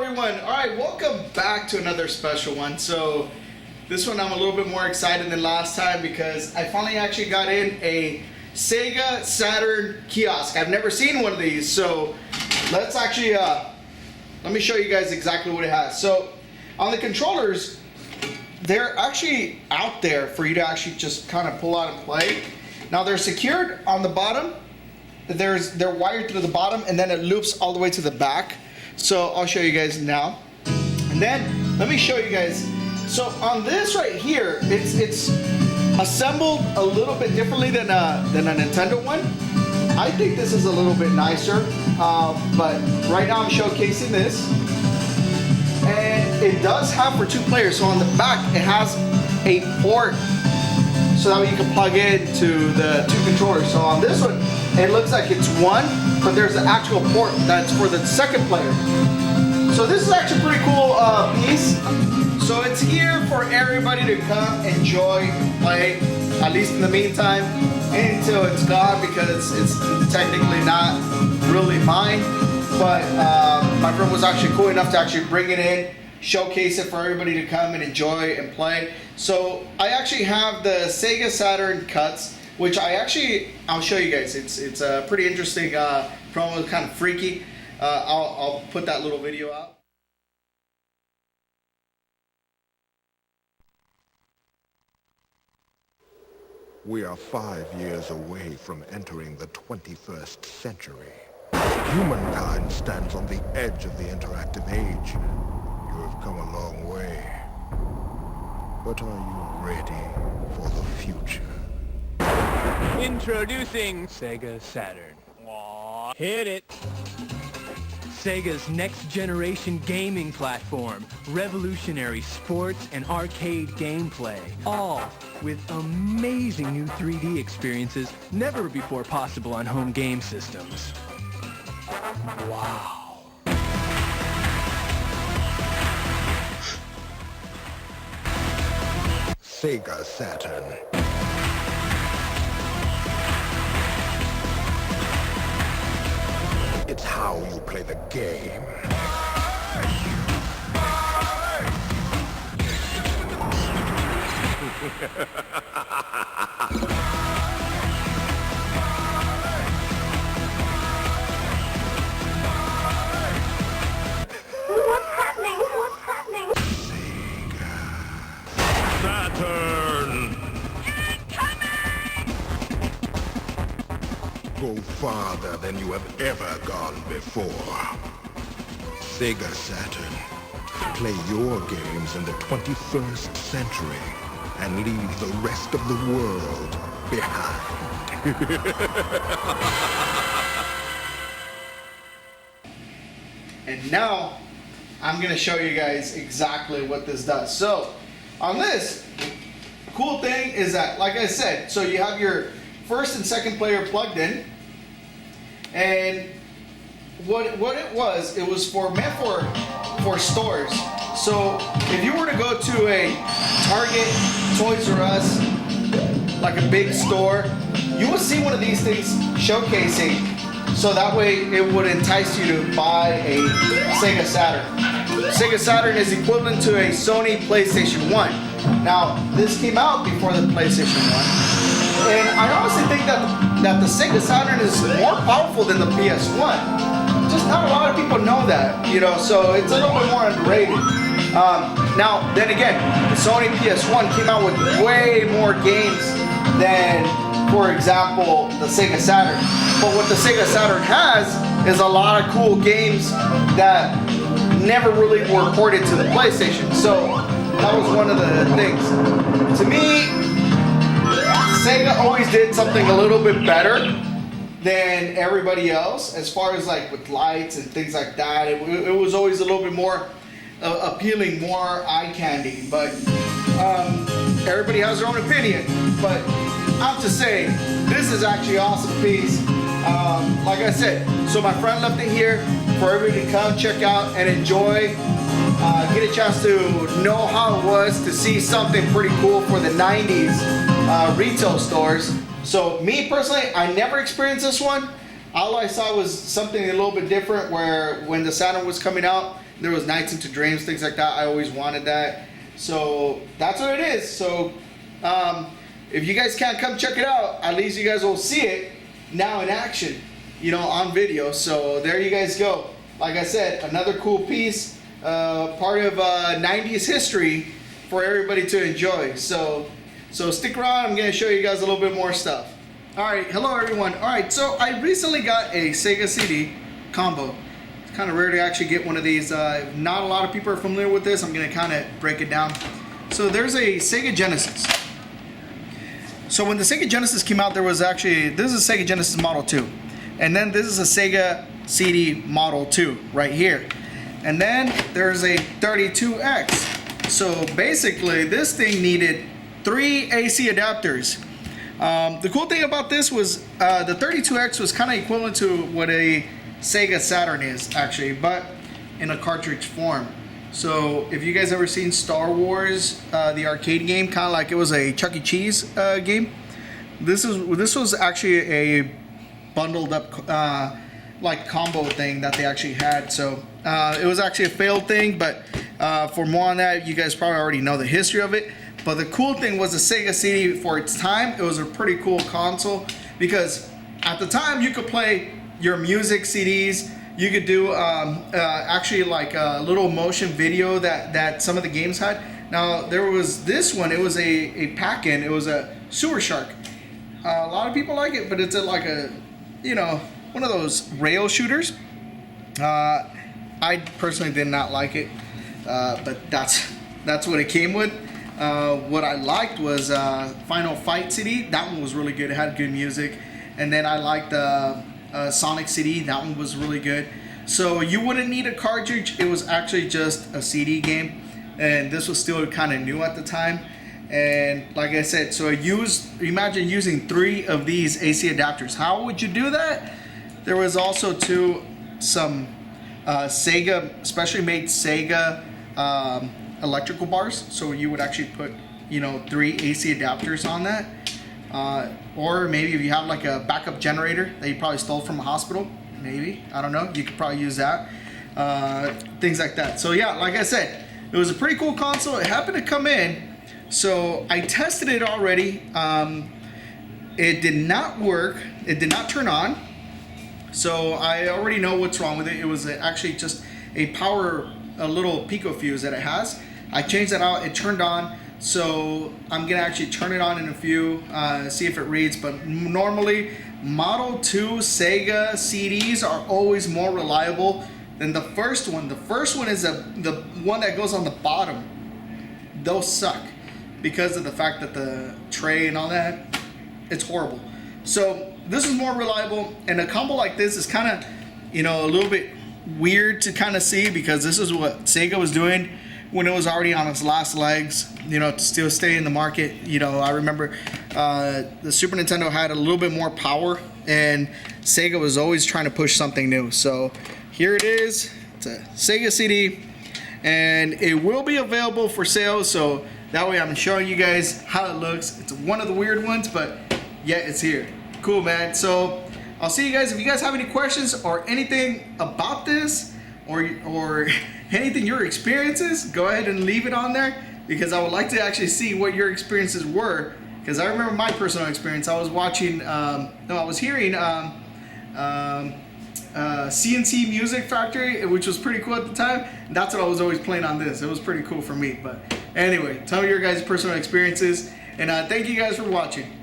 everyone. All right, welcome back to another special one. So this one I'm a little bit more excited than last time because I finally actually got in a Sega Saturn Kiosk. I've never seen one of these, so let's actually let me show you guys exactly what it has. So on the controllers, they're actually out there for you to actually just kind of pull out and play. Now they're secured on the bottom. They're wired to the bottom, and then it loops all the way to the back. So I'll show you guys now. And then let me show you guys. So on this right here, it's assembled a little bit differently than a Nintendo one. I think this is a little bit nicer, but right now I'm showcasing this. And it does have for 2 players. So on the back, it has a port so that way you can plug in to the 2 controllers. So on this one, it looks like it's 1, but there's an actual port that's for the 2nd player. So this is actually a pretty cool piece. So it's here for everybody to come enjoy and play, at least in the meantime, until it's gone, because it's technically not really mine. But my friend was actually cool enough to actually bring it in, showcase it for everybody to come and enjoy and play. So I actually have the Sega Saturn cuts, which I'll show you guys. It's a pretty interesting promo, kind of freaky. I'll put that little video out. We are 5 years away from entering the 21st century. Humankind stands on the edge of the interactive age. You have come a long way. But are you ready for the future? Introducing Sega Saturn. Aww. Hit it! Sega's next-generation gaming platform, revolutionary sports and arcade gameplay, all with amazing new 3D experiences never before possible on home game systems. Wow. Sega Saturn. It's how you play the game. What's happening? What's happening? Sega Saturn. Go farther than you have ever gone before. Sega Saturn. Play your games in the 21st century and leave the rest of the world behind. And now I'm going to show you guys exactly what this does. So on this, cool thing is that, like I said, so you have your 1st and 2nd player plugged in, and what it was meant for stores. So if you were to go to a Target, Toys R Us, like a big store, you will see one of these things showcasing, so that way it would entice you to buy a Sega Saturn. Sega Saturn is equivalent to a Sony PlayStation 1. Now, this came out before the PlayStation 1. And I honestly think that the Sega Saturn is more powerful than the PS1. Just not a lot of people know that, so it's a little bit more underrated. Now, then again, the Sony PS1 came out with way more games than, for example, the Sega Saturn. But what the Sega Saturn has is a lot of cool games that never really were ported to the PlayStation. So that was one of the things. To me, Sega always did something a little bit better than everybody else, as far as like with lights and things like that. It was always a little bit more appealing, more eye candy. But everybody has their own opinion. But I have to say, this is actually an awesome piece. Like I said, so my friend left it here for everybody to come check out and enjoy. Get a chance to know how it was to see something pretty cool for the 90s retail stores. So me personally, I never experienced this one. All I saw was something a little bit different, where when the Saturn was coming out, There was Nights into Dreams, things like that. I always wanted that. So that's what it is. So if you guys can't come check it out, at least you guys will see it now in action, you know, on video. So there you guys go. Like I said, another cool piece, part of 90s history for everybody to enjoy. So stick around. I'm going to show you guys a little bit more stuff. All right, hello everyone. All right, so I recently got a Sega CD combo. It's kind of rare to actually get one of these. Not a lot of people are familiar with this. I'm going to kind of break it down. So there's a Sega Genesis. So when the Sega Genesis came out, there was actually, this is a Sega Genesis Model 2. And then this is a Sega CD Model 2 right here. And then there's a 32X. So basically this thing needed 3 AC adapters. The cool thing about this was the 32X was kind of equivalent to what a Sega Saturn is actually, but in a cartridge form. So if you guys ever seen Star Wars, the arcade game, kind of like it was a Chuck E. Cheese game, this was actually a bundled up like combo thing that they actually had. So it was actually a failed thing, but for more on that, you guys probably already know the history of it. But the cool thing was the Sega CD for its time. It was a pretty cool console because at the time you could play your music CDs. You could do actually like a little motion video that some of the games had. Now there was this one. It was a pack-in. It was a Sewer Shark. A lot of people like it, but it's like a, you know, one of those rail shooters. I personally did not like it, but that's what it came with. What I liked was Final Fight CD. That one was really good. It had good music. And then I liked Sonic CD. That one was really good. So you wouldn't need a cartridge. It was actually just a CD game. And this was still kind of new at the time. And like I said, so imagine using 3 of these AC adapters. How would you do that? There was also some Sega, specially made Sega electrical bars. So you would actually put, you know, 3 AC adapters on that. Or maybe if you have like a backup generator that you probably stole from a hospital, maybe, I don't know, you could probably use that. Things like that. So yeah, like I said, it was a pretty cool console. It happened to come in. So I tested it already. It did not work. It did not turn on. So I already know what's wrong with it. It was actually just a little pico fuse that it has. I changed that out. It turned on. So I'm gonna actually turn it on in a few, see if it reads. But normally, Model 2 Sega CDs are always more reliable than the first one. The first one is the one that goes on the bottom. Those suck because of the fact that the tray and all that, it's horrible. So this is more reliable, and a combo like this is kind of, you know, a little bit weird to kind of see because this is what Sega was doing when it was already on its last legs, you know, to still stay in the market. You know, I remember the Super Nintendo had a little bit more power, and Sega was always trying to push something new. So here it is. It's a Sega CD, and it will be available for sale. So that way I'm showing you guys how it looks. It's one of the weird ones, but yeah, it's here. Cool, man. So I'll see you guys. If you guys have any questions or anything about this or anything your experiences, go ahead and leave it on there because I would like to actually see what your experiences were. Because I remember my personal experience. I was watching, I was hearing CNC Music Factory, which was pretty cool at the time. And that's what I was always playing on this. It was pretty cool for me. But anyway, tell me your guys' personal experiences. And thank you guys for watching.